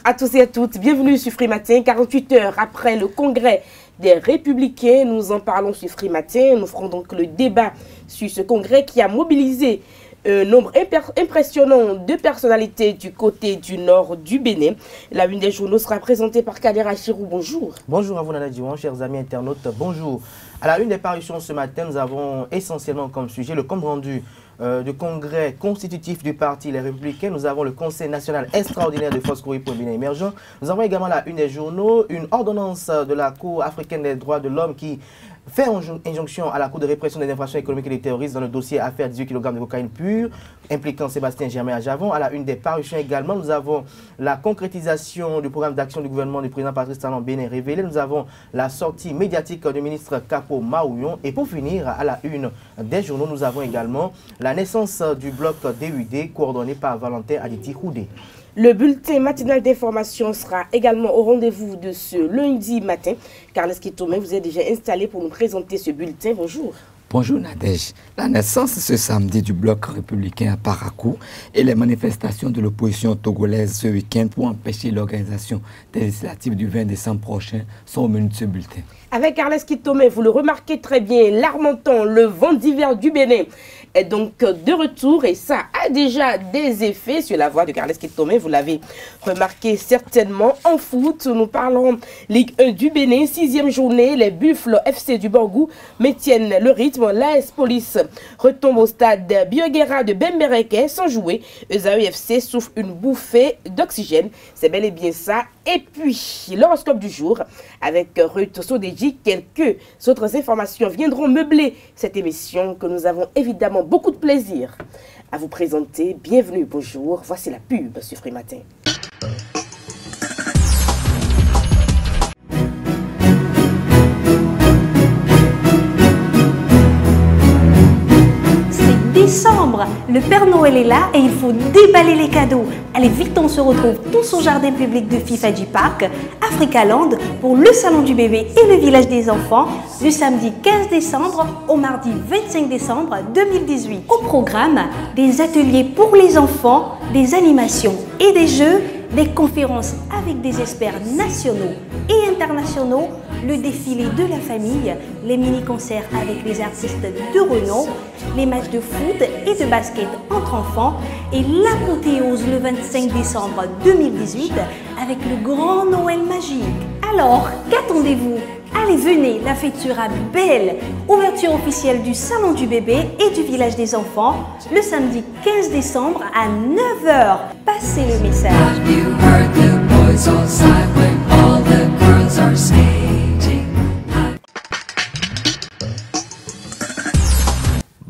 à tous et à toutes, bienvenue sur Free Matin, 48 heures après le congrès des Républicains. Nous en parlons sur Free Matin, nous ferons donc le débat sur ce congrès qui a mobilisé un nombre impressionnant de personnalités du côté du nord du Bénin. La une des journaux sera présentée par Kader Achirou. Bonjour. Bonjour à vous Nana Diwan, chers amis internautes, bonjour. À la une des parutions ce matin, nous avons essentiellement comme sujet le compte rendu du congrès constitutif du parti Les Républicains. Nous avons le Conseil national extraordinaire de forces courrier pour le Bénin émergent. Nous avons également la une des journaux, une ordonnance de la Cour africaine des droits de l'homme qui fait injonction à la Cour de répression des infractions économiques et des terroristes dans le dossier affaire 18 kg de cocaïne pure impliquant Sébastien Germain à Javon. À la une des parutions également, nous avons la concrétisation du programme d'action du gouvernement du président Patrice Talon Bénin révélé. Nous avons la sortie médiatique du ministre Capo Maouyon. Et pour finir, à la une des journaux, nous avons également la naissance du bloc DUD coordonné par Valentin Aditi Houdé. Le bulletin matinal d'information sera également au rendez-vous de ce lundi matin. Carles Kitome, vous êtes déjà installé pour nous présenter ce bulletin. Bonjour. Bonjour Nadège. La naissance ce samedi du bloc républicain à Parakou et les manifestations de l'opposition togolaise ce week-end pour empêcher l'organisation des législatives du 20 décembre prochain sont au menu de ce bulletin. Avec Carles Kitome, vous le remarquez très bien, l'Armentan, le vent d'hiver du Bénin, est donc de retour et ça a déjà des effets sur la voie de Carles Kitome. Vous l'avez remarqué certainement en foot. Nous parlons Ligue 1 du Bénin, 6e journée. Les Buffles FC du Borgou maintiennent le rythme. L'AS Police retombe au stade Bioguera de Bembereke sans jouer. Esaü FC souffle une bouffée d'oxygène. C'est bel et bien ça. Et puis, l'horoscope du jour avec Ruth Sodeji. Quelques autres informations viendront meubler cette émission que nous avons évidemment beaucoup de plaisir à vous présenter. Bienvenue, bonjour. Voici la pub sur Free Matin. Décembre, le Père Noël est là et il faut déballer les cadeaux. Allez vite, on se retrouve tous au jardin public de Fifadji Park, Africaland, pour le salon du bébé et le village des enfants, du samedi 15 décembre au mardi 25 décembre 2018. Au programme, des ateliers pour les enfants, des animations et des jeux, des conférences avec des experts nationaux et internationaux, le défilé de la famille, les mini-concerts avec les artistes de renom, les matchs de foot et de basket entre enfants et l'apothéose le 25 décembre 2018 avec le grand Noël magique. Alors, qu'attendez-vous? Allez, venez, la fête sera belle. Ouverture officielle du Salon du bébé et du village des enfants le samedi 15 décembre à 9 h. Passez le message.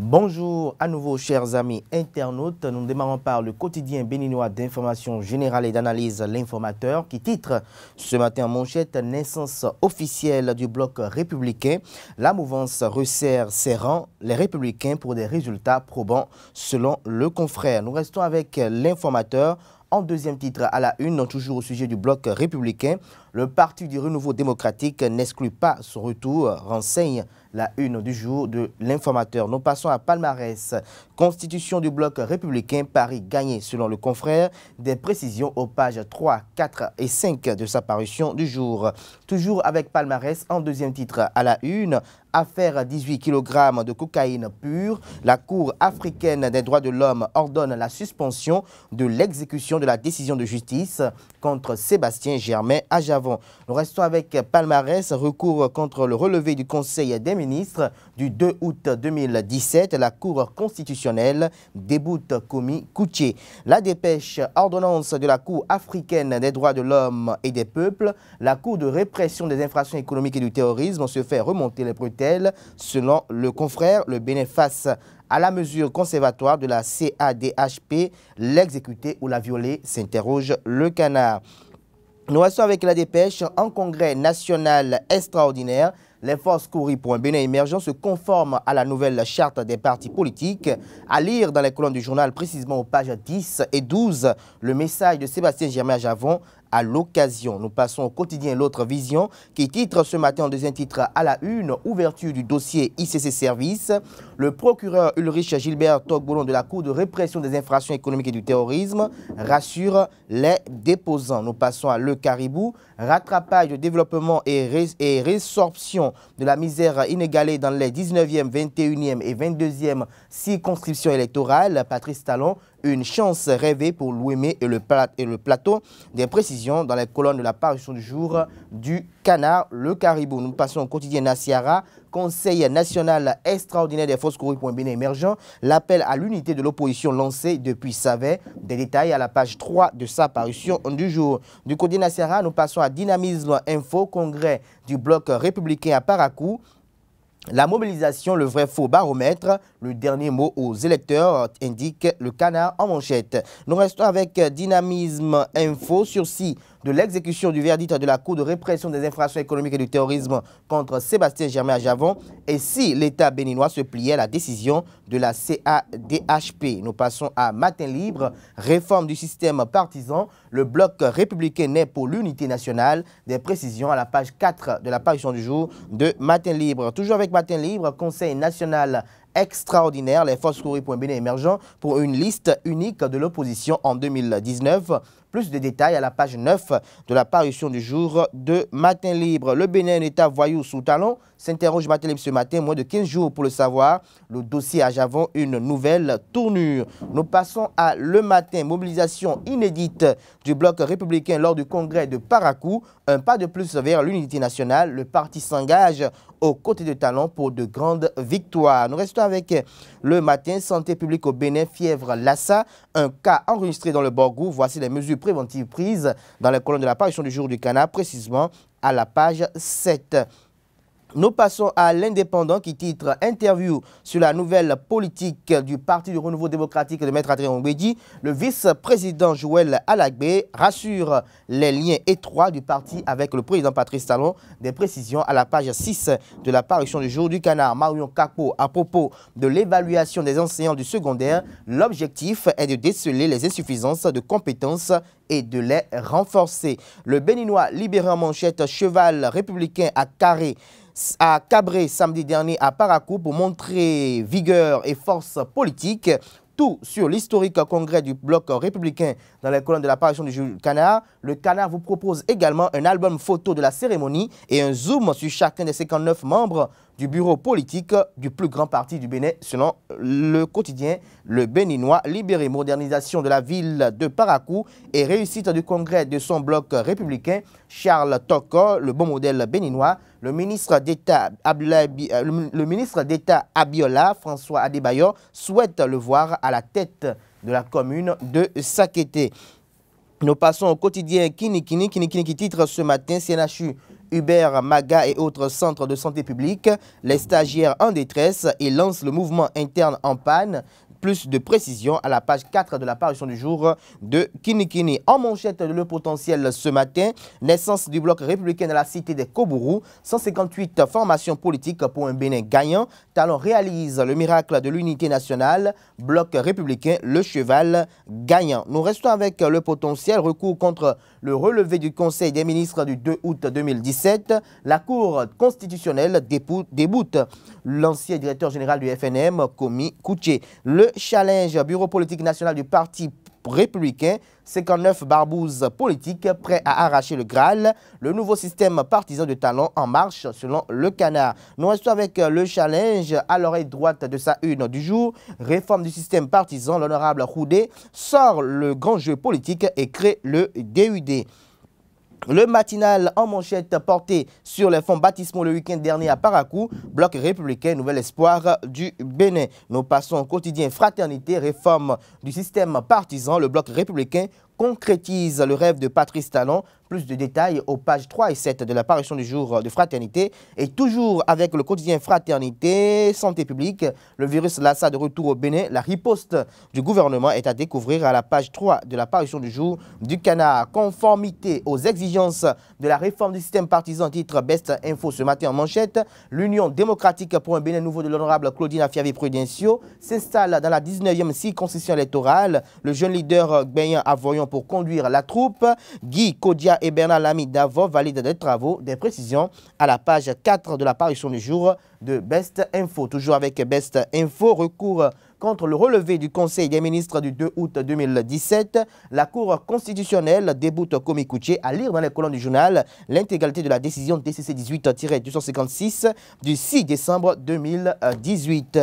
Bonjour à nouveau chers amis internautes, nous démarrons par le quotidien béninois d'information générale et d'analyse L'Informateur qui titre ce matin en manchette naissance officielle du bloc républicain. La mouvance resserre ses rangs, les républicains pour des résultats probants selon le confrère. Nous restons avec L'Informateur. En deuxième titre à la une, toujours au sujet du bloc républicain, le Parti du Renouveau démocratique n'exclut pas son retour, renseigne la une du jour de L'Informateur. Nous passons à palmarès. Constitution du bloc républicain, Paris gagné selon le confrère. Des précisions aux pages 3, 4 et 5 de sa parution du jour. Toujours avec palmarès, en deuxième titre à la une, affaire 18 kg de cocaïne pure. La Cour africaine des droits de l'homme ordonne la suspension de l'exécution de la décision de justice contre Sébastien Germain à Javon. Nous restons avec palmarès, recours contre le relevé du Conseil des ministres du 2 août 2017. La Cour constitutionnelle déboute Komi Koutié. La dépêche, ordonnance de la Cour africaine des droits de l'homme et des peuples. La Cour de répression des infractions économiques et du terrorisme se fait remonter les bretelles. Selon le confrère, le Bénin face à la mesure conservatoire de la CADHP, l'exécuter ou la violer, s'interroge le canard. Nous restons avec la dépêche. En congrès national extraordinaire, les forces courues pour un Bénin émergent se conforment à la nouvelle charte des partis politiques. À lire dans les colonnes du journal, précisément aux pages 10 et 12, le message de Sébastien Germain à Javon à l'occasion. Nous passons au quotidien L'Autre Vision qui titre ce matin en deuxième titre à la une, ouverture du dossier ICC Service. Le procureur Ulrich Gilbert Togbolon de la Cour de répression des infractions économiques et du terrorisme rassure les déposants. Nous passons à Le Caribou, rattrapage de développement et résorption de la misère inégalée dans les 19e, 21e et 22e circonscriptions électorales. Patrice Talon, une chance rêvée pour l'Ouémé et le plateau. Des précisions dans les colonnes de la parution du jour du Canard, Le Caribou. Nous passons au quotidien Nassiara, Conseil national extraordinaire des forces courues pour un Bénin émergent. L'appel à l'unité de l'opposition lancé depuis Savet. Des détails à la page 3 de sa parution du jour. Du côté Nassiara, nous passons à Dynamisme Info, congrès du bloc républicain à Parakou. La mobilisation, le vrai faux baromètre, le dernier mot aux électeurs, indique le Canard en manchette. Nous restons avec Dynamisme Info, sursis de l'exécution du verdict de la Cour de répression des infractions économiques et du terrorisme contre Sébastien Germain à Javon. Et si l'État béninois se pliait à la décision de la CADHP. Nous passons à Matin Libre, réforme du système partisan. Le bloc républicain naît pour l'unité nationale. Des précisions à la page 4 de la parution du jour de Matin Libre. Toujours avec Matin Libre, Conseil national extraordinaire, les forces courues pour un Bénin émergent pour une liste unique de l'opposition en 2019. Plus de détails à la page 9 de la parution du jour de Matin Libre. Le Bénin, un État voyou sous talon, s'interroge Matin Libre ce matin, moins de 15 jours pour le savoir. Le dossier à Javon, une nouvelle tournure. Nous passons à Le Matin, mobilisation inédite du bloc républicain lors du congrès de Parakou. Un pas de plus vers l'unité nationale. Le parti s'engage aux côtés de Talon pour de grandes victoires. Nous restons avec Le Matin, santé publique au Bénin, fièvre Lassa, un cas enregistré dans le Borgou. Voici les mesures préventives prises dans les colonnes de la parution du jour du Canard, précisément à la page 7. Nous passons à l'Indépendant qui titre « Interview sur la nouvelle politique du Parti du Renouveau démocratique de Maître Adrien Oumbédi ». Le vice-président Joël Alagbé rassure les liens étroits du parti avec le président Patrice Talon. Des précisions à la page 6 de la parution du jour du Canard. Marion Kakpo à propos de l'évaluation des enseignants du secondaire. L'objectif est de déceler les insuffisances de compétences et de les renforcer. Le Béninois libéré en manchette, cheval républicain à Cabré samedi dernier à Parakou pour montrer vigueur et force politique. Tout sur l'historique congrès du bloc républicain dans les colonnes de la parution du Canard. Le Canard vous propose également un album photo de la cérémonie et un zoom sur chacun des 59 membres du bureau politique du plus grand parti du Bénin, selon le quotidien Le Béninois libéré. Modernisation de la ville de Parakou et réussite du congrès de son bloc républicain. Charles Toko, le bon modèle béninois. Le ministre d'État Abiola, François Adebayor, souhaite le voir à la tête de la commune de Sakété. Nous passons au quotidien Kini qui titre ce matin CNHU, Hubert, Maga et autres centres de santé publique. Les stagiaires en détresse et lancent le mouvement interne en panne. Plus de précisions à la page 4 de la parution du jour de Kini. En manchette de Le Potentiel ce matin, naissance du bloc républicain dans la cité des Kobourou, 158 formations politiques pour un Bénin gagnant. Talon réalise le miracle de l'unité nationale, bloc républicain, le cheval gagnant. Nous restons avec Le Potentiel, recours contre le relevé du Conseil des ministres du 2 août 2017. La Cour constitutionnelle déboute l'ancien directeur général du FNM, Komi Kouché. Le challenge bureau politique national du Parti républicain, 59 barbouzes politiques prêts à arracher le Graal. Le nouveau système partisan de Talon en marche selon le Canard. Nous restons avec le challenge à l'oreille droite de sa une du jour. Réforme du système partisan, l'honorable Roudé sort le grand jeu politique et crée le DUD. Le matinal en manchette porté sur les fonds baptismaux le week-end dernier à Parakou, bloc républicain, nouvel espoir du Bénin. Nous passons au quotidien Fraternité, réforme du système partisan, le bloc républicain concrétise le rêve de Patrice Talon. Plus de détails aux pages 3 et 7 de la parution du jour de Fraternité. Et toujours avec le quotidien Fraternité, santé publique, le virus Lassa de retour au Bénin. La riposte du gouvernement est à découvrir à la page 3 de la parution du jour du Canard. Conformité aux exigences de la réforme du système partisan, titre Best Info ce matin en manchette. L'Union démocratique pour un Bénin nouveau de l'honorable Claudine Afiavi Prudencio s'installe dans la 19e circonscription électorale. Le jeune leader Gbayan Avoyon compétent pour conduire la troupe. Guy Kodia et Bernard Lamy Davo valident des travaux. Des précisions à la page 4 de la parution du jour de Best Info. Toujours avec Best Info, recours contre le relevé du Conseil des ministres du 2 août 2017. La Cour constitutionnelle déboute Komikuche à lire dans les colonnes du journal l'intégralité de la décision DCC 18-256 du 6 décembre 2018.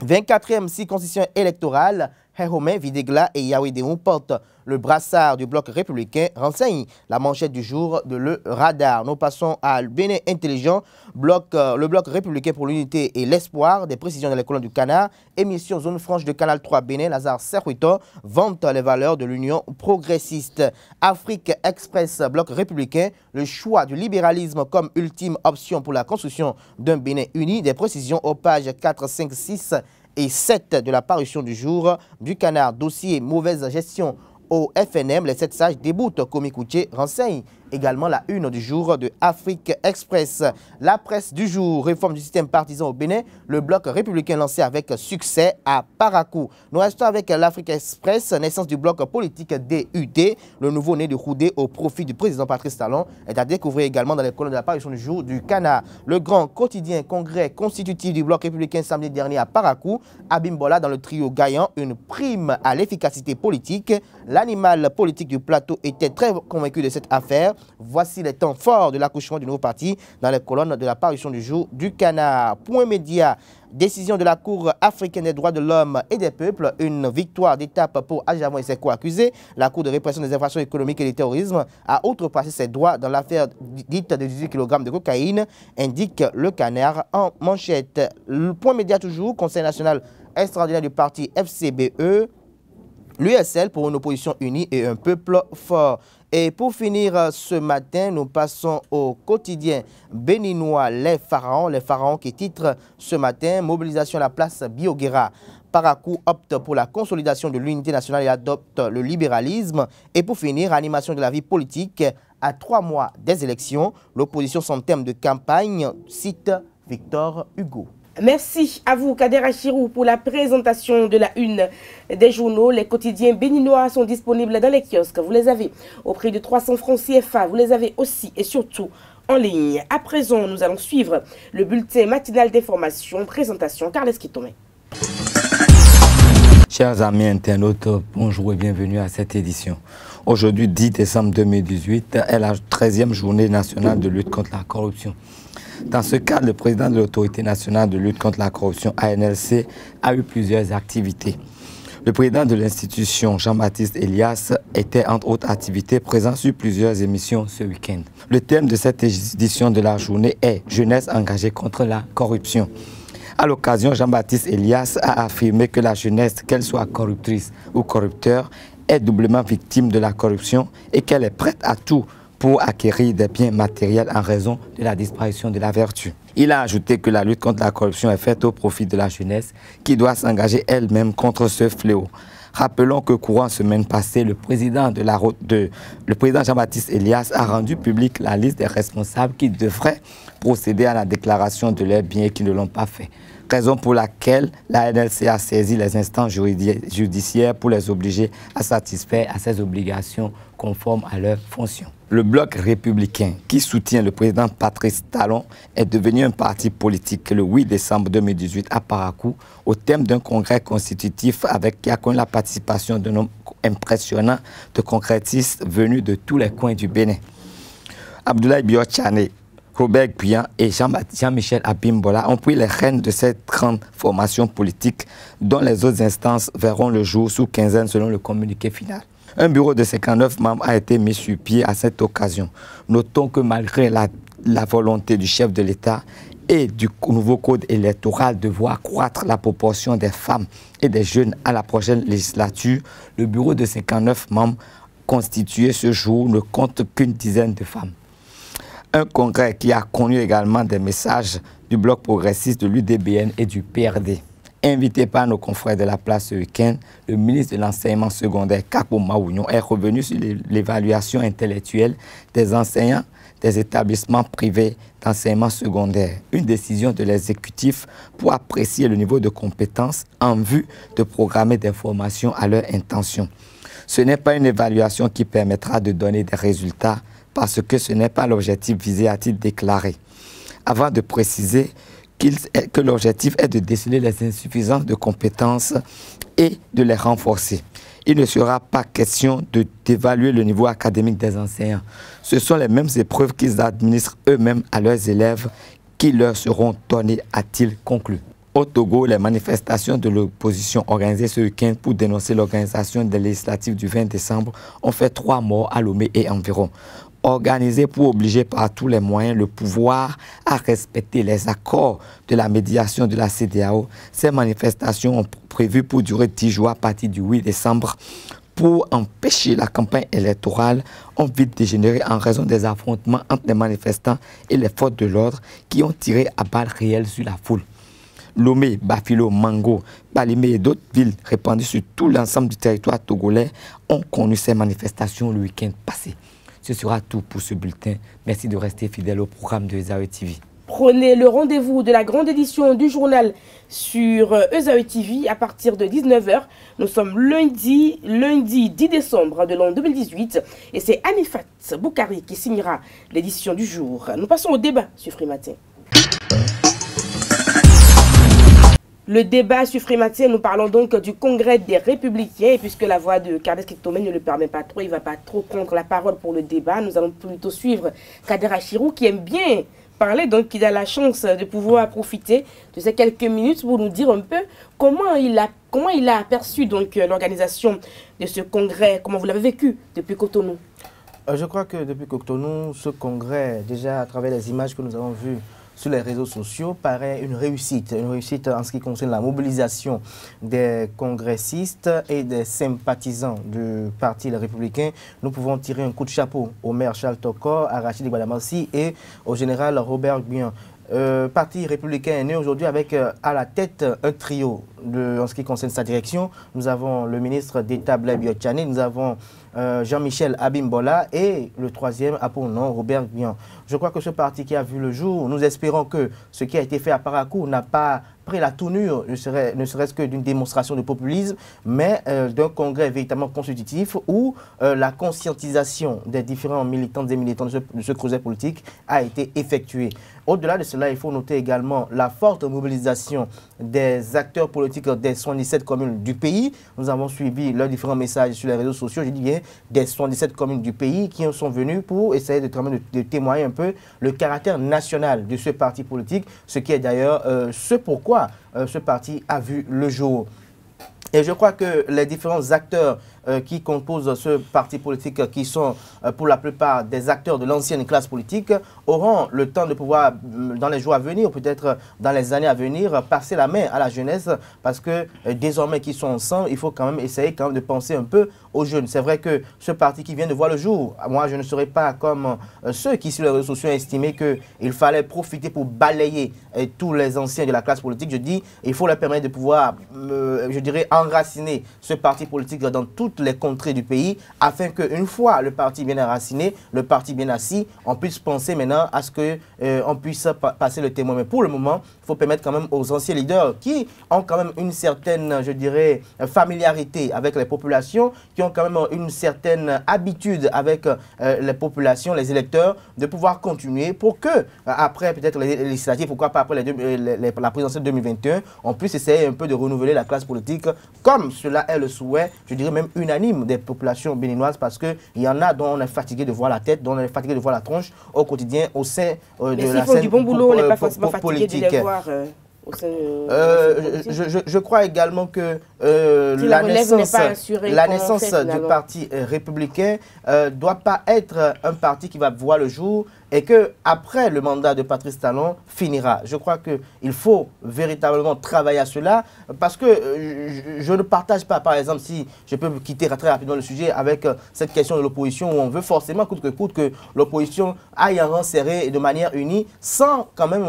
24e circonscription électorale, Heromé, Videgla et Yaouidéou portent le brassard du bloc républicain, renseigne la manchette du jour de Le Radar. Nous passons à Bénin Intelligent, le bloc républicain pour l'unité et l'espoir, des précisions dans les colonnes du Canard, émission Zone Franche de Canal 3 Bénin, Lazare Serruito, vante les valeurs de l'Union progressiste. Afrique Express, bloc républicain, le choix du libéralisme comme ultime option pour la construction d'un Bénin uni, des précisions aux pages 4, 5, 6 et 7 de la parution du jour du Canard. Dossier mauvaise gestion au FNM, les 7 sages déboutent Komikuche, renseigne également la une du jour de Afrique Express. La presse du jour, réforme du système partisan au Bénin, le bloc républicain lancé avec succès à Parakou. Nous restons avec l'Afrique Express, naissance du bloc politique DUT, le nouveau-né de Houdé au profit du président Patrice Talon est à découvrir également dans les colonnes de la parution du jour du Canard. Le grand quotidien congrès constitutif du bloc républicain samedi dernier à Parakou, Abimbola dans le trio gagnant une prime à l'efficacité politique. L'animal politique du plateau était très convaincu de cette affaire. Voici les temps forts de l'accouchement du nouveau parti dans les colonnes de la parution du jour du Canard. Point média, décision de la Cour africaine des droits de l'homme et des peuples, une victoire d'étape pour Adjamon et ses co-accusés. La Cour de répression des infractions économiques et du terrorisme a outrepassé ses droits dans l'affaire dite de 18 kg de cocaïne, indique le Canard en manchette. Le point média toujours, Conseil national extraordinaire du parti FCBE, l'USL pour une opposition unie et un peuple fort. Et pour finir ce matin, nous passons au quotidien béninois Les Pharaons qui titre ce matin « Mobilisation à la place Bioguera ». Parakou opte pour la consolidation de l'unité nationale et adopte le libéralisme. Et pour finir, animation de la vie politique à 3 mois des élections. L'opposition sans thème de campagne, cite Victor Hugo. Merci à vous, Kader Achirou, pour la présentation de la une des journaux. Les quotidiens béninois sont disponibles dans les kiosques. Vous les avez au prix de 300 francs CFA. Vous les avez aussi et surtout en ligne. À présent, nous allons suivre le bulletin matinal d'information. Présentation, Carles Kitome. Chers amis internautes, bonjour et bienvenue à cette édition. Aujourd'hui, 10 décembre 2018, est la 13e journée nationale de lutte contre la corruption. Dans ce cadre, le président de l'Autorité nationale de lutte contre la corruption, ANLC, a eu plusieurs activités. Le président de l'institution, Jean-Baptiste Elias, était entre autres activités présent sur plusieurs émissions ce week-end. Le thème de cette édition de la journée est « Jeunesse engagée contre la corruption ». À l'occasion, Jean-Baptiste Elias a affirmé que la jeunesse, qu'elle soit corruptrice ou corrupteur, est doublement victime de la corruption et qu'elle est prête à tout pour acquérir des biens matériels en raison de la disparition de la vertu. Il a ajouté que la lutte contre la corruption est faite au profit de la jeunesse qui doit s'engager elle-même contre ce fléau. Rappelons que courant semaine passée, le président Jean-Baptiste Elias a rendu public la liste des responsables qui devraient procéder à la déclaration de leurs biens et qui ne l'ont pas fait. Raison pour laquelle la NLC a saisi les instances judiciaires pour les obliger à satisfaire à ces obligations conformes à leurs fonctions. Le bloc républicain qui soutient le président Patrice Talon est devenu un parti politique le 8 décembre 2018 à Parakou au thème d'un congrès constitutif qui a connu la participation d'un nombre impressionnant de concrétistes venus de tous les coins du Bénin. Abdoulaye Biotchane, Robert Guyan et Jean-Michel Abimbola ont pris les rênes de cette grande formation politique dont les autres instances verront le jour sous quinzaine selon le communiqué final. Un bureau de 59 membres a été mis sur pied à cette occasion. Notons que malgré la volonté du chef de l'État et du nouveau code électoral de voir croître la proportion des femmes et des jeunes à la prochaine législature, le bureau de 59 membres constitué ce jour ne compte qu'une dizaine de femmes. Un congrès qui a connu également des messages du bloc progressiste de l'UDBN et du PRD. Invité par nos confrères de la place ce week-end, le ministre de l'enseignement secondaire, Kapo Maounion, est revenu sur l'évaluation intellectuelle des enseignants des établissements privés d'enseignement secondaire. Une décision de l'exécutif pour apprécier le niveau de compétence en vue de programmer des formations à leur intention. Ce n'est pas une évaluation qui permettra de donner des résultats parce que ce n'est pas l'objectif visé, a-t-il déclaré. Avant de préciser que l'objectif est de déceler les insuffisances de compétences et de les renforcer. Il ne sera pas question d'évaluer le niveau académique des enseignants. Ce sont les mêmes épreuves qu'ils administrent eux-mêmes à leurs élèves qui leur seront données, a-t-il conclu. Au Togo, les manifestations de l'opposition organisées ce week-end pour dénoncer l'organisation des législatives du 20 décembre ont fait 3 morts à Lomé et environ. Organisées pour obliger par tous les moyens le pouvoir à respecter les accords de la médiation de la CEDEAO, ces manifestations ont prévu pour durer 10 jours à partir du 8 décembre pour empêcher la campagne électorale ont vite dégénéré en raison des affrontements entre les manifestants et les forces de l'ordre qui ont tiré à balles réelles sur la foule. Lomé, Bafilo, Mango, Balimé et d'autres villes répandues sur tout l'ensemble du territoire togolais ont connu ces manifestations le week-end passé. Ce sera tout pour ce bulletin. Merci de rester fidèle au programme de Esaü TV. Prenez le rendez-vous de la grande édition du journal sur Esaü TV à partir de 19 h. Nous sommes lundi 10 décembre de l'an 2018 et c'est Anifat Boukari qui signera l'édition du jour. Nous passons au débat sur Free Matin. Le débat sur Free Matin, nous parlons donc du congrès des Républicains. Et puisque la voix de Carles Kektomé ne le permet pas trop, il ne va pas trop prendre la parole pour le débat. Nous allons plutôt suivre Kader Achirou qui aime bien parler, donc il a la chance de pouvoir profiter de ces quelques minutes pour nous dire un peu comment il a aperçu donc l'organisation de ce congrès, comment vous l'avez vécu depuis Cotonou. Je crois que depuis Cotonou, ce congrès, déjà à travers les images que nous avons vues sur les réseaux sociaux, paraît une réussite en ce qui concerne la mobilisation des congressistes et des sympathisants du Parti Les Républicains. Nous pouvons tirer un coup de chapeau au maire Charles Tokor, à Rachid Badamassi et au général Robert Guian. Parti républicain est né aujourd'hui avec à la tête un trio en ce qui concerne sa direction. Nous avons le ministre d'État Blaise Biotchane, nous avons Jean-Michel Abimbola et le troisième a pour nom Robert Guian. Je crois que ce parti qui a vu le jour, nous espérons que ce qui a été fait à Parakou n'a pas pris la tournure, ne serait-ce que d'une démonstration de populisme, mais d'un congrès véritablement constitutif où la conscientisation des différents militants et militants de ce creuset politique a été effectuée. Au-delà de cela, il faut noter également la forte mobilisation des acteurs politiques des 77 communes du pays. Nous avons suivi leurs différents messages sur les réseaux sociaux, je dis bien des 77 communes du pays qui sont venues pour essayer de témoigner un peu le caractère national de ce parti politique, ce qui est d'ailleurs ce pourquoi ce parti a vu le jour. Et je crois que les différents acteurs qui composent ce parti politique, qui sont pour la plupart des acteurs de l'ancienne classe politique, auront le temps de pouvoir, dans les jours à venir, peut-être dans les années à venir, passer la main à la jeunesse, parce que désormais qu'ils sont ensemble, il faut quand même essayer de penser un peu aux jeunes. C'est vrai que ce parti qui vient de voir le jour, moi je ne serais pas comme ceux qui sur les réseaux sociaux ont estimé qu'il fallait profiter pour balayer tous les anciens de la classe politique. Je dis, il faut leur permettre de pouvoir, je dirais, enraciner ce parti politique dans toutes les contrées du pays, afin qu'une fois le parti bien enraciné, le parti bien assis, on puisse penser maintenant à ce qu'on puisse passer le témoin. Mais pour le moment, il faut permettre quand même aux anciens leaders qui ont quand même une certaine, je dirais, familiarité avec les populations, qui ont quand même une certaine habitude avec les populations, les électeurs, de pouvoir continuer pour que, après peut-être les législatives, pourquoi pas après la présidentielle 2021, on puisse essayer un peu de renouveler la classe politique, comme cela est le souhait, je dirais même unanime des populations béninoises, parce qu'il y en a dont on est fatigué de voir la tête, dont on est fatigué de voir la tronche au quotidien au sein de la scène du bon boulot, on n'est pas forcément fatigué politique. De les voir, je crois également que la naissance du parti républicain ne doit pas être un parti qui va voir le jour et que après le mandat de Patrice Talon finira. Je crois qu'il faut véritablement travailler à cela, parce que je ne partage pas, par exemple, si je peux quitter très rapidement le sujet avec cette question de l'opposition, où on veut forcément coûte que l'opposition aille en rang serré et de manière unie, sans quand même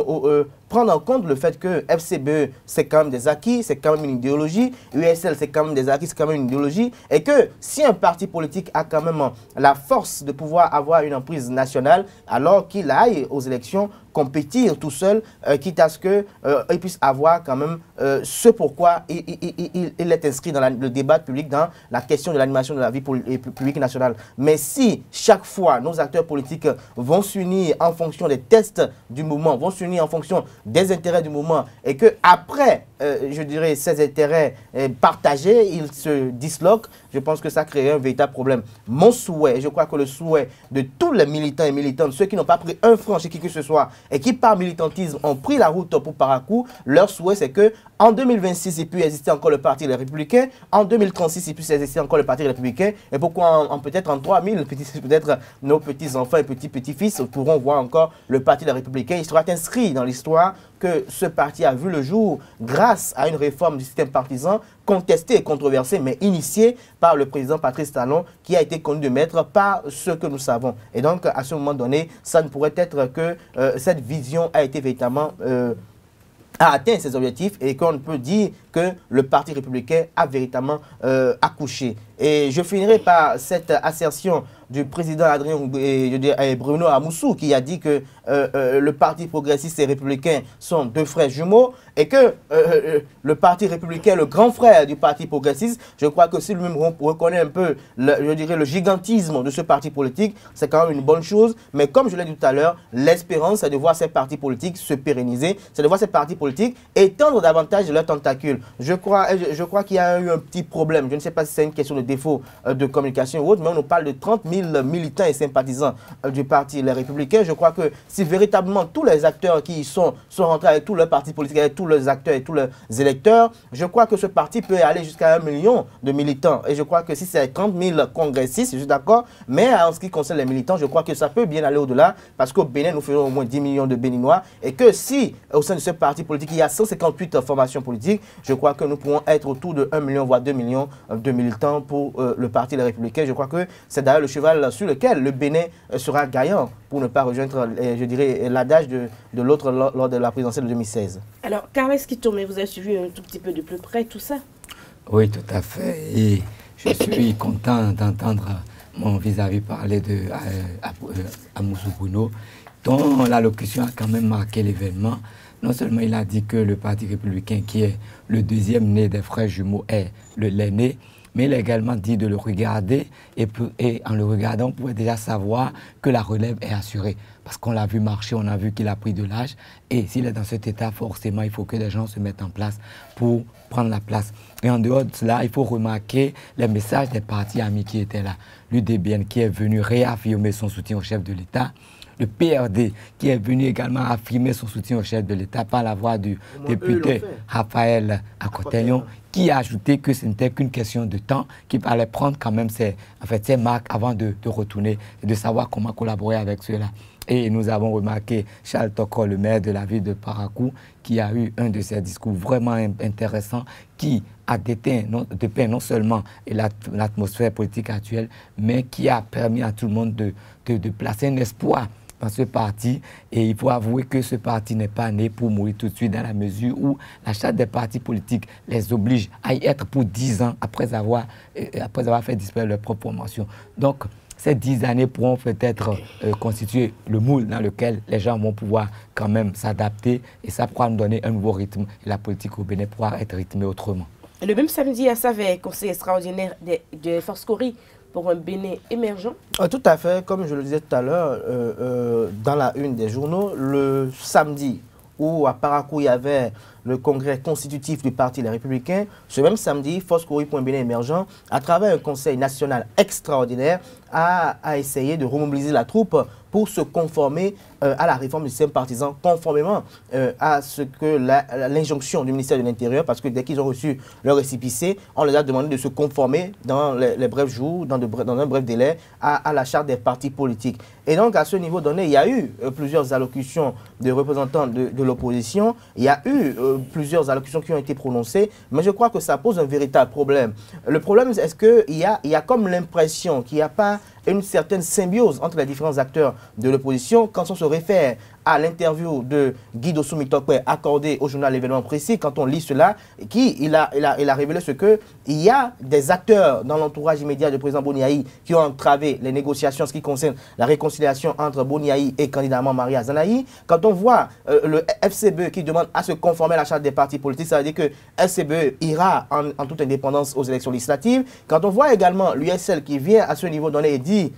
prendre en compte le fait que FCBE, c'est quand même des acquis, c'est quand même une idéologie, USL, c'est quand même des acquis, c'est quand même une idéologie, et que si un parti politique a quand même la force de pouvoir avoir une emprise nationale, alors qu'il aille aux élections compétir tout seul, quitte à ce qu'il puisse avoir quand même ce pourquoi il est inscrit dans le débat public, dans la question de l'animation de la vie publique nationale. Mais si chaque fois nos acteurs politiques vont s'unir en fonction des tests du mouvement, vont s'unir en fonction des intérêts du mouvement, et que après, je dirais, ces intérêts partagés, ils se disloquent, je pense que ça crée un véritable problème. Mon souhait, je crois que le souhait de tous les militants et militantes, ceux qui n'ont pas pris un franc chez qui que ce soit et qui par militantisme ont pris la route pour Parakou, leur souhait c'est que en 2026 il puisse exister encore le Parti Les Républicains, en 2036 il puisse exister encore le Parti Républicain, et pourquoi peut-être en 3000, peut-être nos petits-enfants et petits-petits-fils pourront voir encore le Parti Les Républicains. Il sera inscrit dans l'histoire que ce parti a vu le jour grâce à une réforme du système partisan contestée et controversée, mais initiée par le président Patrice Talon, qui a été connu de maître par ce que nous savons. Et donc, à ce moment donné, ça ne pourrait être que cette vision a été véritablement a atteint ses objectifs, et qu'on peut dire que le Parti républicain a véritablement accouché. Et je finirai par cette assertion du président Adrien Bruno Amoussou, qui a dit que le Parti progressiste et républicain sont deux frères jumeaux, et que le Parti républicain est le grand frère du Parti progressiste. Je crois que si lui-même reconnaît un peu, je dirais, le gigantisme de ce parti politique, c'est quand même une bonne chose. Mais comme je l'ai dit tout à l'heure, l'espérance, c'est de voir ces partis politiques se pérenniser, c'est de voir ces partis politiques étendre davantage de leurs tentacules. Je crois qu'il y a eu un petit problème. Je ne sais pas si c'est une question de défaut de communication ou autre, mais on nous parle de 30 000 militants et sympathisants du Parti Les Républicains. Je crois que si véritablement tous les acteurs qui y sont rentrés avec tous leurs partis politiques, avec tous leurs acteurs et tous leurs électeurs, je crois que ce parti peut aller jusqu'à 1 million de militants. Et je crois que si c'est 30 000 congressistes, je suis d'accord, mais en ce qui concerne les militants, je crois que ça peut bien aller au-delà, parce qu'au Bénin, nous faisons au moins 10 millions de Béninois, et que si au sein de ce parti politique, il y a 158 formations politiques, je crois que nous pourrons être autour de 1 million, voire 2 millions de militants pour le Parti Les Républicains. Je crois que c'est d'ailleurs le cheval sur lequel le Bénin sera gagnant, pour ne pas rejoindre, je dirais, l'adage de l'autre lors de la présidentielle de 2016. Alors, Carles Kitome, vous avez suivi un tout petit peu de plus près tout ça? Oui, tout à fait. Et je suis content d'entendre mon vis-à-vis parler de Amoussou Bruno, dont l'allocution a quand même marqué l'événement. Non seulement il a dit que le Parti républicain, qui est le deuxième né des frères jumeaux, est l'aîné, mais il a également dit de le regarder, et en le regardant, on pouvait déjà savoir que la relève est assurée. Parce qu'on l'a vu marcher, on a vu qu'il a pris de l'âge, et s'il est dans cet état, forcément, il faut que des gens se mettent en place pour prendre la place. Et en dehors de cela, il faut remarquer les messages des partis amis qui étaient là. L'UDBN qui est venu réaffirmer son soutien au chef de l'État, le PRD qui est venu également affirmer son soutien au chef de l'État par la voix du député Raphaël Akotelion, qui a ajouté que ce n'était qu'une question de temps, qu'il fallait prendre quand même ses marques avant de retourner et de savoir comment collaborer avec ceux-là. Et nous avons remarqué Charles Toko, le maire de la ville de Parakou, qui a eu un de ses discours vraiment intéressants, qui a dépeint non seulement l'atmosphère politique actuelle, mais qui a permis à tout le monde de placer un espoir dans ce parti. Et il faut avouer que ce parti n'est pas né pour mourir tout de suite, dans la mesure où la charte des partis politiques les oblige à y être pour 10 ans après avoir fait disparaître leur propre promotion. Donc, ces 10 années pourront peut-être constituer le moule dans lequel les gens vont pouvoir quand même s'adapter, et ça pourra nous donner un nouveau rythme, et la politique au Bénin pourra être rythmée autrement. Le même samedi à Savès, conseil extraordinaire de Force Cori pour un Bénin émergent. Tout à fait, comme je le disais tout à l'heure, dans la une des journaux, le samedi où à Parakou il y avait le congrès constitutif du Parti Les Républicains, ce même samedi, Force Cori pour un Bénin émergent, à travers un conseil national extraordinaire, a essayé de remobiliser la troupe pour se conformer à la réforme du système partisan, conformément à ce que l'injonction du ministère de l'Intérieur, parce que dès qu'ils ont reçu leur récépissé, on les a demandé de se conformer dans les brefs jours, dans un bref délai, à la charte des partis politiques. Et donc, à ce niveau donné, il y a eu plusieurs allocutions de représentants de l'opposition, il y a eu plusieurs allocutions qui ont été prononcées, mais je crois que ça pose un véritable problème. Le problème, est-ce qu'il y a comme l'impression qu'il n'y a pas une certaine symbiose entre les différents acteurs de l'opposition quand on se réfère à l'interview de Guido Soumitokwe accordée au journal L'événement précis, quand on lit cela, il a révélé ce que il y a des acteurs dans l'entourage immédiat du président Boniaï qui ont entravé les négociations en ce qui concerne la réconciliation entre Boniaï et candidat Maria Zanaï. Quand on voit le FCBE qui demande à se conformer à la charte des partis politiques, ça veut dire que FCBE ira en toute indépendance aux élections législatives. Quand on voit également l'USL qui vient à ce niveau donné et dit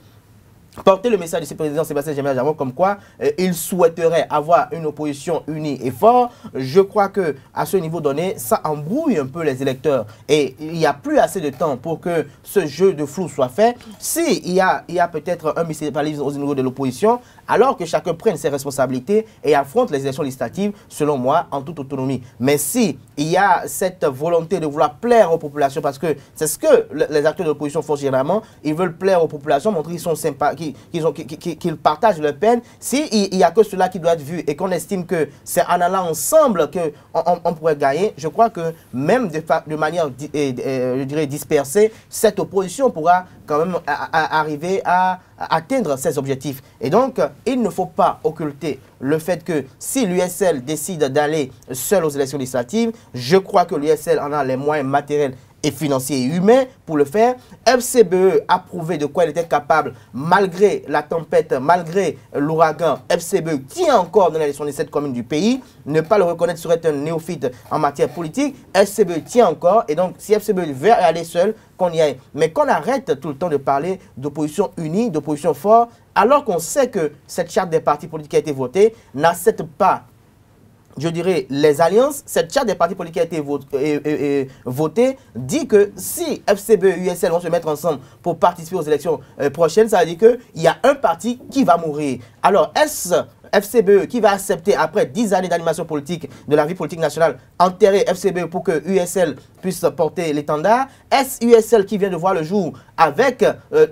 porter le message de ce président Sébastien Djemila-Djamot comme quoi il souhaiterait avoir une opposition unie et forte. Je crois que à ce niveau donné, ça embrouille un peu les électeurs et il n'y a plus assez de temps pour que ce jeu de flou soit fait. Si il y a peut-être un municipalisme au niveau de l'opposition, alors que chacun prenne ses responsabilités et affronte les élections législatives, selon moi, en toute autonomie. Mais si il y a cette volonté de vouloir plaire aux populations, parce que c'est ce que les acteurs de l'opposition font généralement, ils veulent plaire aux populations, montrer qu'ils sont sympas, qu'ils partagent leur peine. S'il n'y a que cela qui doit être vu et qu'on estime que c'est en allant ensemble qu'on pourrait gagner, je crois que même de manière, je dirais, dispersée, cette opposition pourra quand même arriver à atteindre ses objectifs. Et donc, il ne faut pas occulter le fait que si l'USL décide d'aller seul aux élections législatives, je crois que l'USL en a les moyens matériels et financiers et humains pour le faire. FCBE a prouvé de quoi il était capable malgré la tempête, malgré l'ouragan. FCBE tient encore dans les 77 communes du pays. Ne pas le reconnaître serait un néophyte en matière politique. FCBE tient encore et donc si FCBE veut aller seul, qu'on y aille. Mais qu'on arrête tout le temps de parler d'opposition unie, d'opposition forte, alors qu'on sait que cette charte des partis politiques qui a été votée n'accepte pas, je dirais, les alliances. Cette charte des partis politiques qui a été votée dit que si FCBE et USL vont se mettre ensemble pour participer aux élections prochaines, ça veut dire qu'il y a un parti qui va mourir. Alors, est-ce FCBE qui va accepter, après 10 années d'animation politique de la vie politique nationale, enterrer FCBE pour que USL puisse porter l'étendard? Est-ce USL qui vient de voir le jour avec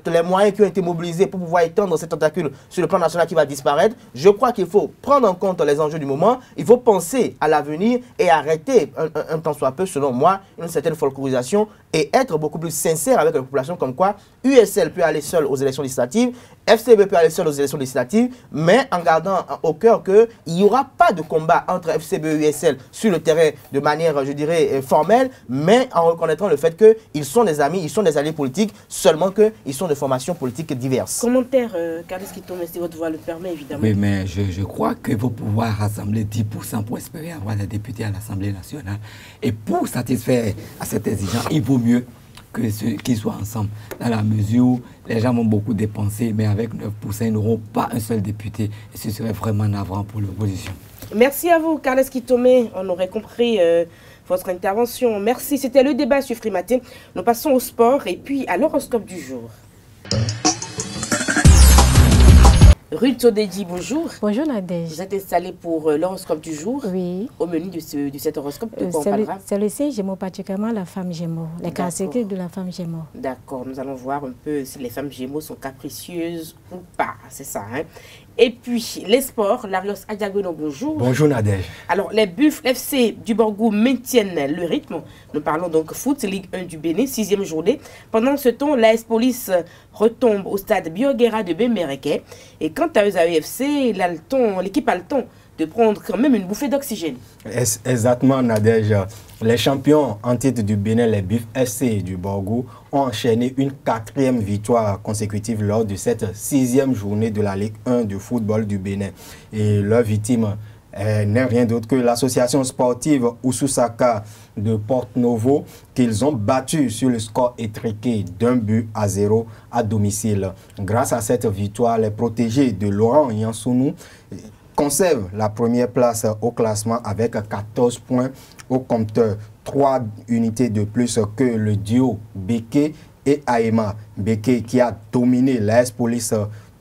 les moyens qui ont été mobilisés pour pouvoir étendre cette tentacule sur le plan national qui va disparaître? Je crois qu'il faut prendre en compte les enjeux du moment. Il faut penser à l'avenir et arrêter un temps soit peu, selon moi, une certaine folklorisation et être beaucoup plus sincère avec la population comme quoi USL peut aller seul aux élections législatives, FCBE peut aller seul aux élections législatives, mais en gardant au cœur qu'il n'y aura pas de combat entre FCBE et USL sur le terrain de manière, je dirais, formelle, mais en reconnaissant le fait qu'ils sont des amis, ils sont des alliés politiques, seulement qu'ils sont de formations politiques diverses. Commentaire, Carles Kitome, si votre voix le permet, évidemment. Oui, mais je crois qu'il faut pouvoir rassembler 10% pour espérer avoir des députés à l'Assemblée nationale. Et pour satisfaire à cette exigence, il vaut mieux qu'ils soient ensemble, dans la mesure où les gens vont beaucoup dépenser, mais avec 9%, ils n'auront pas un seul député. Et ce serait vraiment navrant pour l'opposition. Merci à vous, Carles Kitome. On aurait compris votre intervention. Merci. C'était le débat sur Frimaté. Nous passons au sport et puis à l'horoscope du jour. Ruth Odedji, bonjour. Bonjour Nadège. Vous êtes installée pour l'horoscope du jour. Oui. Au menu de cet horoscope, de quoi on parlera? C'est le signe Gémeaux, particulièrement la femme Gémeaux, les caractéristiques de la femme Gémeaux. D'accord, nous allons voir un peu si les femmes Gémeaux sont capricieuses ou pas, c'est ça. Hein? Et puis, les sports, Larios Adiagono, bonjour. Bonjour Nadège. Alors, les Buffles FC du Borgou maintiennent le rythme. Nous parlons donc foot, Ligue 1 du Bénin, 6e journée. Pendant ce temps, l'AS Police retombe au stade Bioguera de Bembereke. Et quant à ESAEFC, l'équipe a le temps de prendre quand même une bouffée d'oxygène. Exactement, Nadège. Les champions en titre du Bénin, les Buffles FC du Borgou, ont enchaîné une 4e victoire consécutive lors de cette 6e journée de la Ligue 1 de football du Bénin. Et leur victime n'est rien d'autre que l'association sportive Oussoussaka de Porte-Novo, qu'ils ont battu sur le score étriqué d'1-0 à domicile. Grâce à cette victoire, les protégés de Laurent Yansounou conservent la première place au classement avec 14 points au compteur, 3 unités de plus que le duo Beke et Aema. Beke qui a dominé l'AS Police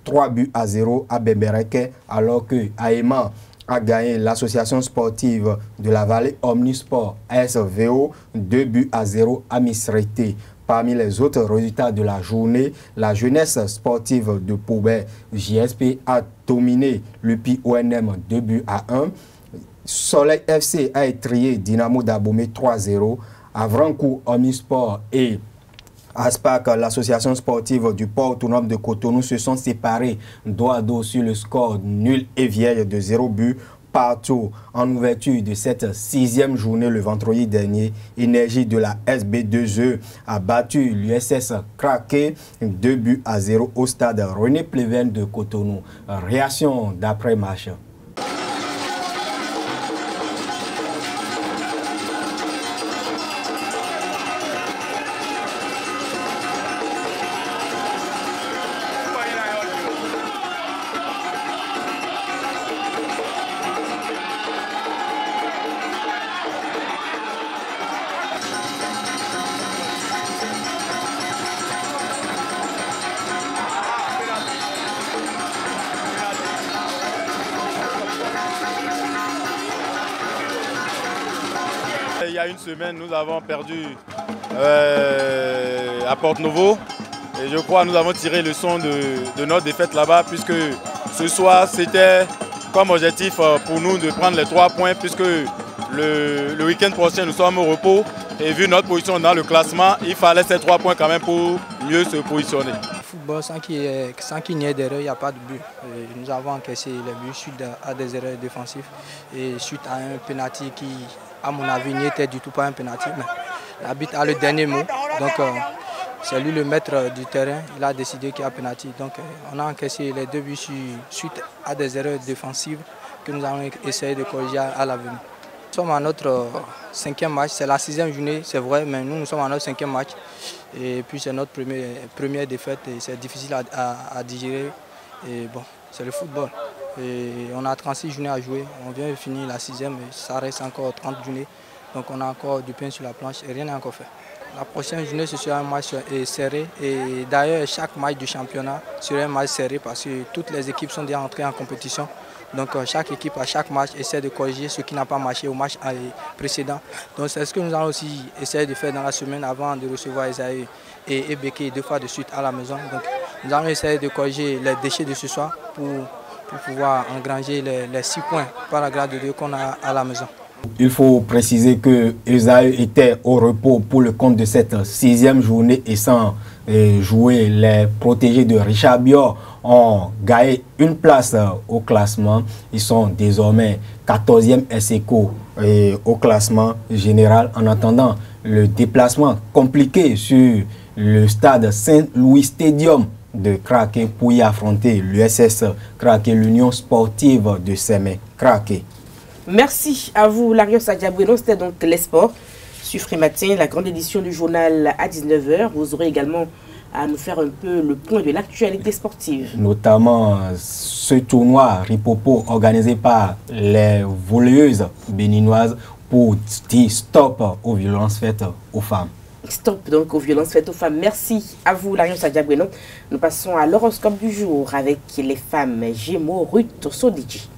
3-0 à Bembereke, alors que Aema a gagné l'association sportive de la vallée Omnisport SVO 2-0 à Misrete. Parmi les autres résultats de la journée, la jeunesse sportive de Poubet JSP a dominé l'UPI ONM 2-1. Soleil FC a étrié Dynamo d'Abomey 3-0. Avrancourt Omnisport et ASPAC, l'association sportive du port autonome de Cotonou, se sont séparés dos à dos sur le score nul et vierge de 0 but partout. En ouverture de cette 6e journée le vendredi dernier, Énergie de la SB2E a battu l'USS Kraké 2 buts à 0 au stade René Pleven de Cotonou. Réaction d'après-match. Il y a une semaine, nous avons perdu à Porte-Novo. Et je crois que nous avons tiré le son de notre défaite là-bas, puisque ce soir, c'était comme objectif pour nous de prendre les 3 points, puisque le week-end prochain, nous sommes au repos. Et vu notre position dans le classement, il fallait ces 3 points quand même pour mieux se positionner. Football, sans qu'il n'y ait d'erreur, il n'y a pas de but. Et nous avons encaissé les buts suite à des erreurs défensives et suite à un penalty qui, à mon avis, n'était du tout pas un penalty. Mais l'arbitre a le dernier mot. Donc, c'est lui le maître du terrain. Il a décidé qu'il y a penalty. Donc, on a encaissé les 2 buts suite à des erreurs défensives que nous allons essayer de corriger à l'avenir. Nous sommes à notre 5e match, c'est la 6e journée, c'est vrai, mais nous sommes à notre 5e match. Et puis c'est notre première défaite et c'est difficile à digérer. Et bon, c'est le football. Et on a 36 journées à jouer, on vient de finir la 6e et ça reste encore 30 journées. Donc on a encore du pain sur la planche et rien n'est encore fait. La prochaine journée, ce sera un match serré. Et d'ailleurs, chaque match du championnat sera un match serré parce que toutes les équipes sont déjà entrées en compétition. Donc chaque équipe à chaque match essaie de corriger ce qui n'a pas marché au match précédent. Donc c'est ce que nous allons aussi essayer de faire dans la semaine avant de recevoir Esaïe et Ebeke 2 fois de suite à la maison. Donc nous allons essayer de corriger les déchets de ce soir pour pouvoir engranger les 6 points par la grade de Dieu qu'on a à la maison. Il faut préciser que Esaïe était au repos pour le compte de cette 6e journée et sans jouer. Les protégés de Richard Bior ont gagné une place au classement. Ils sont désormais 14e ex-aequo au classement général en attendant le déplacement compliqué sur le stade Saint-Louis Stadium de Kraké pour y affronter l'USS Kraké, l'Union sportive de Sémé. Kraké. Merci à vous, Larios Adjaboueno. C'était donc les sports sur Free Matin, la grande édition du journal à 19 h. Vous aurez également à nous faire un peu le point de l'actualité sportive. Notamment ce tournoi Ripopo organisé par les volleyeuses béninoises pour dire stop aux violences faites aux femmes. Stop donc aux violences faites aux femmes. Merci à vous, Larios Adjaboueno. Nous passons à l'horoscope du jour avec les femmes Gémeaux, Ruth Sodiji.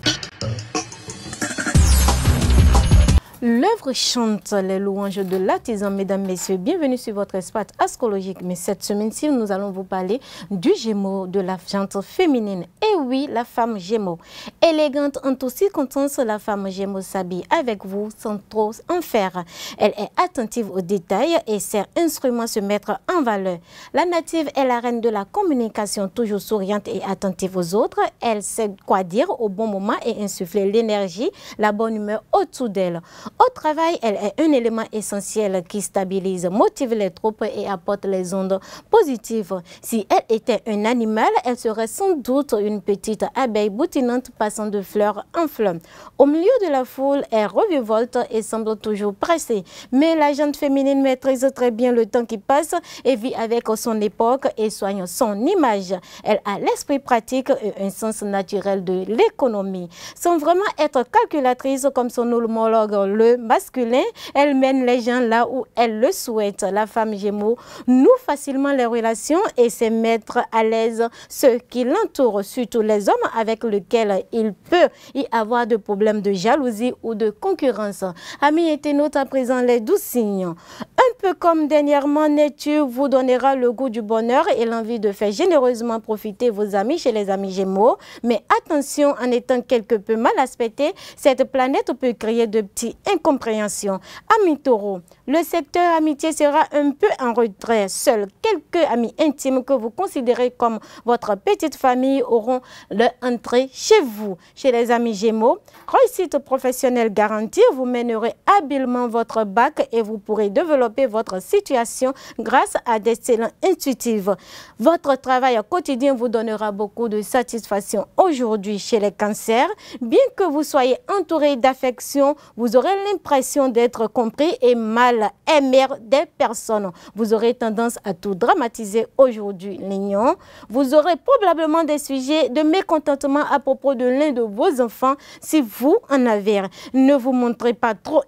L'œuvre chante les louanges de l'artisan. Mesdames, messieurs, bienvenue sur votre espace astrologique. Mais cette semaine-ci, nous allons vous parler du Gémeaux, de la jante féminine. Et oui, la femme Gémeaux. Élégante en toutes circonstances, la femme Gémeaux s'habille avec vous sans trop en faire. Elle est attentive aux détails et sait instrument se mettre en valeur. La native est la reine de la communication, toujours souriante et attentive aux autres. Elle sait quoi dire au bon moment et insuffler l'énergie, la bonne humeur autour d'elle. Au travail, elle est un élément essentiel qui stabilise, motive les troupes et apporte les ondes positives. Si elle était un animal, elle serait sans doute une petite abeille boutinante passant de fleur en fleur. Au milieu de la foule, elle revivolte et semble toujours pressée. Mais la jante féminine maîtrise très bien le temps qui passe et vit avec son époque et soigne son image. Elle a l'esprit pratique et un sens naturel de l'économie. Sans vraiment être calculatrice comme son homologue le masculin, elle mène les gens là où elle le souhaite. La femme Gémeaux noue facilement les relations et sait mettre à l'aise ceux qui l'entourent, surtout les hommes avec lesquels il peut y avoir de problèmes de jalousie ou de concurrence. Amis internautes, à présent les 12 signes. Un peu comme dernièrement, Neptune vous donnera le goût du bonheur et l'envie de faire généreusement profiter vos amis chez les amis Gémeaux. Mais attention, en étant quelque peu mal aspectée, cette planète peut créer de petits incompréhensions. Amis Taureaux, le secteur amitié sera un peu en retrait. Seuls quelques amis intimes que vous considérez comme votre petite famille auront leur entrée chez vous. Chez les amis Gémeaux, réussite professionnelle garantie, vous mènerez habilement votre bac et vous pourrez développer votre situation grâce à des talents intuitifs. Votre travail quotidien vous donnera beaucoup de satisfaction aujourd'hui. Chez les cancers, bien que vous soyez entouré d'affection, vous aurez l'impression d'être compris et mal aimé des personnes. Vous aurez tendance à tout dramatiser aujourd'hui. Les lions, vous aurez probablement des sujets de mécontentement à propos de l'un de vos enfants si vous en avez. Ne vous montrez pas trop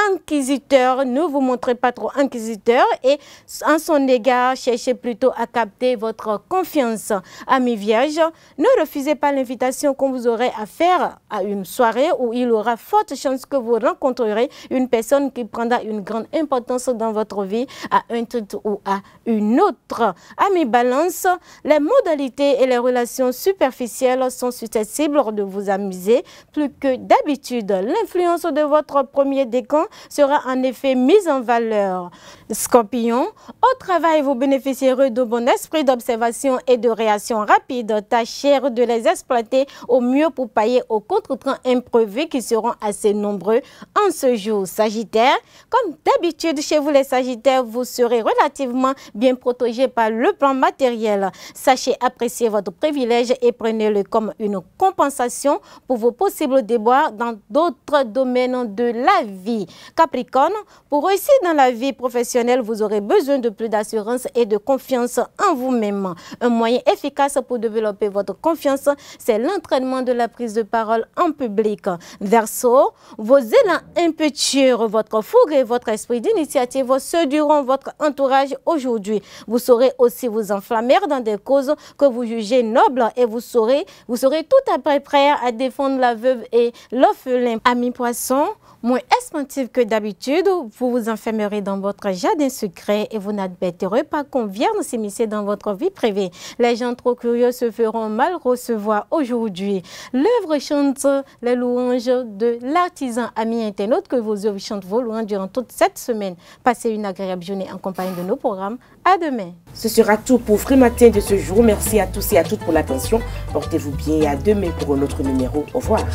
inquisiteur, ne vous montrez pas trop inquisiteur et en son égard, cherchez plutôt à capter votre confiance. Amis vierges, ne refusez pas l'invitation qu'on vous aurait à faire à une soirée où il aura forte chance que vous rencontrerez une personne qui prendra une grande importance dans votre vie à un titre ou à une autre. Amis balance, les modalités et les relations superficielles sont susceptibles de vous amuser plus que d'habitude. L'influence de votre premier décan sera en effet mise en valeur. Scorpion, au travail, vous bénéficierez de bon esprit d'observation et de réaction rapide. Tâchez de les exploiter au mieux pour pallier aux contretemps imprévus qui seront assez nombreux en ce jour. Sagittaire, comme d'habitude chez vous les Sagittaires, vous serez relativement bien protégé par le plan matériel. Sachez apprécier votre privilège et prenez-le comme une compensation pour vos possibles déboires dans d'autres domaines de la vie. Capricorne, pour réussir dans la vie professionnelle, vous aurez besoin de plus d'assurance et de confiance en vous-même. Un moyen efficace pour développer votre confiance, c'est l'entraînement de la prise de parole en public. Verseau, vos élans impétueux, votre fougue et votre esprit d'initiative séduiront votre entourage aujourd'hui. Vous saurez aussi vous enflammer dans des causes que vous jugez nobles et vous serez tout à fait prêt à défendre la veuve et l'orphelin. Amis poissons, moins expansif que d'habitude, vous vous enfermerez dans votre jardin secret et vous n'admettrez pas qu'on vienne s'immiscer dans votre vie privée. Les gens trop curieux se feront mal recevoir aujourd'hui. L'œuvre chante les louanges de l'artisan. Amis internautes, que vos œuvres chantent vos louanges durant toute cette semaine. Passez une agréable journée en compagnie de nos programmes. À demain. Ce sera tout pour Free Matin de ce jour. Merci à tous et à toutes pour l'attention. Portez-vous bien et à demain pour un autre numéro. Au revoir.